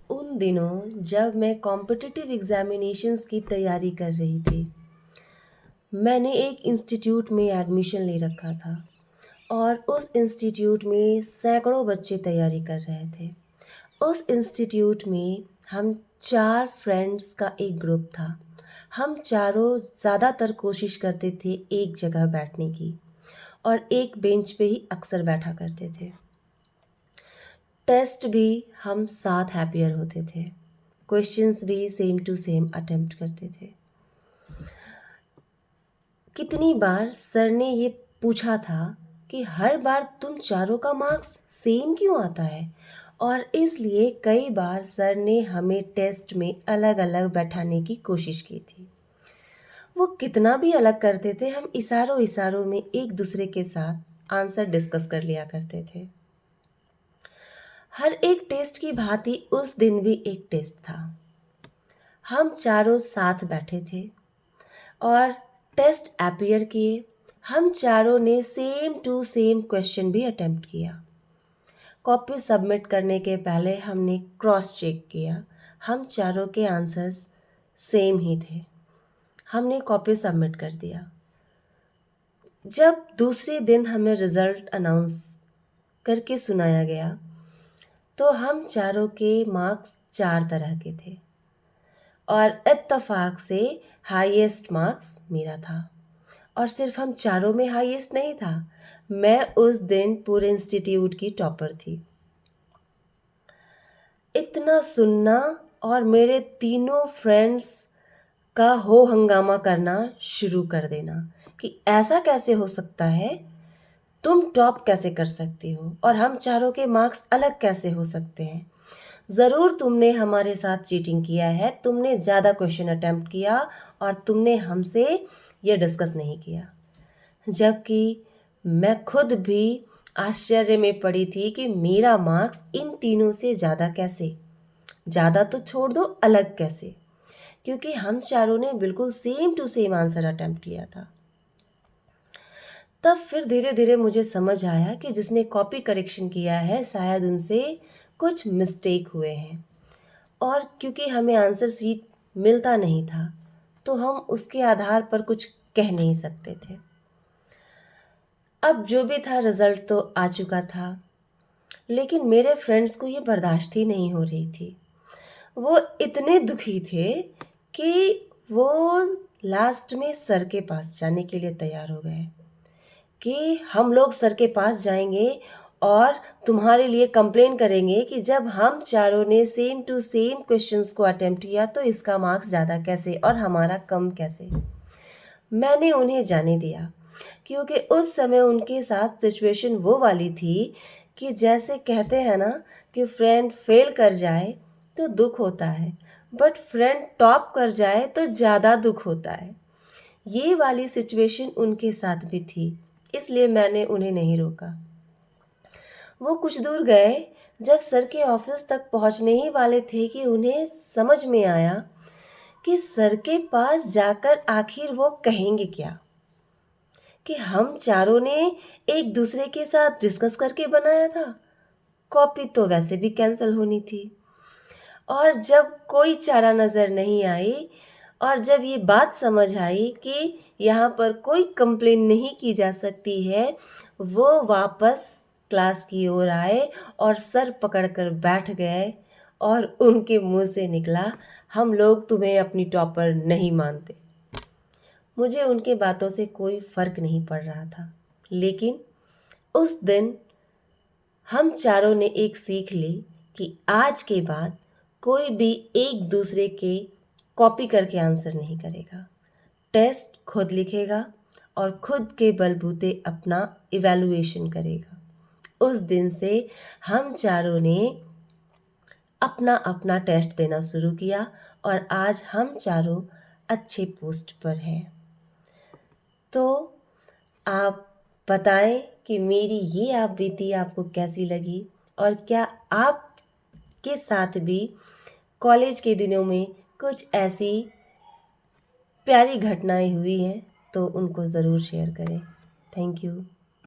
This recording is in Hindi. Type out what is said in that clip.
उन दिनों जब मैं कॉम्पिटिटिव एग्ज़ामिनेशंस की तैयारी कर रही थी, मैंने एक इंस्टीट्यूट में एडमिशन ले रखा था और उस इंस्टीट्यूट में सैकड़ों बच्चे तैयारी कर रहे थे। उस इंस्टीट्यूट में हम 4 फ्रेंड्स का एक ग्रुप था। हम चारों ज़्यादातर कोशिश करते थे एक जगह बैठने की और एक बेंच पे ही अक्सर बैठा करते थे। टेस्ट भी हम साथ हैपियर होते थे। क्वेश्चंस भी सेम टू सेम अटेम्प्ट करते थे। कितनी बार सर ने ये पूछा था कि हर बार तुम चारों का मार्क्स सेम क्यों आता है, और इसलिए कई बार सर ने हमें टेस्ट में अलग अलग बैठाने की कोशिश की थी। वो कितना भी अलग करते थे, हम इशारों इशारों में एक दूसरे के साथ आंसर डिस्कस कर लिया करते थे। हर एक टेस्ट की भांति उस दिन भी एक टेस्ट था। हम चारों साथ बैठे थे और टेस्ट अपीयर किए। हम चारों ने सेम टू सेम क्वेश्चन भी अटेम्प्ट किया। कॉपी सबमिट करने के पहले हमने क्रॉस चेक किया, हम चारों के आंसर्स सेम ही थे। हमने कॉपी सबमिट कर दिया। जब दूसरे दिन हमें रिज़ल्ट अनाउंस करके सुनाया गया, तो हम चारों के मार्क्स 4 तरह के थे और इत्तेफाक से हाईएस्ट मार्क्स मेरा था। और सिर्फ हम चारों में हाईएस्ट नहीं था, मैं उस दिन पूरे इंस्टीट्यूट की टॉपर थी। इतना सुनना और मेरे तीनों फ्रेंड्स का हो हंगामा करना शुरू कर देना कि ऐसा कैसे हो सकता है, तुम टॉप कैसे कर सकती हो और हम चारों के मार्क्स अलग कैसे हो सकते हैं। ज़रूर तुमने हमारे साथ चीटिंग किया है, तुमने ज़्यादा क्वेश्चन अटेम्प्ट किया और तुमने हमसे ये डिस्कस नहीं किया। जबकि मैं खुद भी आश्चर्य में पड़ी थी कि मेरा मार्क्स इन तीनों से ज़्यादा कैसे, ज़्यादा तो छोड़ दो अलग कैसे, क्योंकि हम चारों ने बिल्कुल same to same answer attempt किया था। तब फिर धीरे धीरे मुझे समझ आया कि जिसने कॉपी करेक्शन किया है शायद उनसे कुछ मिस्टेक हुए हैं, और क्योंकि हमें आंसर शीट मिलता नहीं था तो हम उसके आधार पर कुछ कह नहीं सकते थे। अब जो भी था रिज़ल्ट तो आ चुका था, लेकिन मेरे फ्रेंड्स को ये बर्दाश्त ही नहीं हो रही थी। वो इतने दुखी थे कि वो लास्ट में सर के पास जाने के लिए तैयार हो गए कि हम लोग सर के पास जाएंगे और तुम्हारे लिए कंप्लेन करेंगे कि जब हम चारों ने सेम टू सेम क्वेश्चंस को अटेम्प्ट किया तो इसका मार्क्स ज़्यादा कैसे और हमारा कम कैसे। मैंने उन्हें जाने दिया, क्योंकि उस समय उनके साथ सिचुएशन वो वाली थी कि जैसे कहते हैं ना कि फ्रेंड फेल कर जाए तो दुख होता है, बट फ्रेंड टॉप कर जाए तो ज़्यादा दुख होता है। ये वाली सिचुएशन उनके साथ भी थी, इसलिए मैंने उन्हें नहीं रोका। वो कुछ दूर गए। जब सर के ऑफिस तक पहुंचने ही वाले थे कि उन्हें समझ में आया कि सर के पास जाकर आखिर वो कहेंगे क्या, कि हम चारों ने एक दूसरे के साथ डिस्कस करके बनाया था। कॉपी तो वैसे भी कैंसिल होनी थी, और जब कोई चारा नज़र नहीं आई और जब ये बात समझ आई कि यहाँ पर कोई कंप्लेन नहीं की जा सकती है, वो वापस क्लास की ओर आए और सर पकड़कर बैठ गए और उनके मुंह से निकला, हम लोग तुम्हें अपनी टॉपर नहीं मानते। मुझे उनके बातों से कोई फ़र्क नहीं पड़ रहा था, लेकिन उस दिन हम चारों ने एक सीख ली कि आज के बाद कोई भी एक दूसरे के कॉपी करके आंसर नहीं करेगा। टेस्ट खुद लिखेगा और खुद के बलबूते अपना इवैल्यूएशन करेगा। उस दिन से हम चारों ने अपना अपना टेस्ट देना शुरू किया और आज हम चारों अच्छे पोस्ट पर हैं। तो आप बताएं कि मेरी ये आप बीती आपको कैसी लगी, और क्या आपके साथ भी कॉलेज के दिनों में कुछ ऐसी प्यारी घटनाएं हुई हैं तो उनको ज़रूर शेयर करें। Thank you.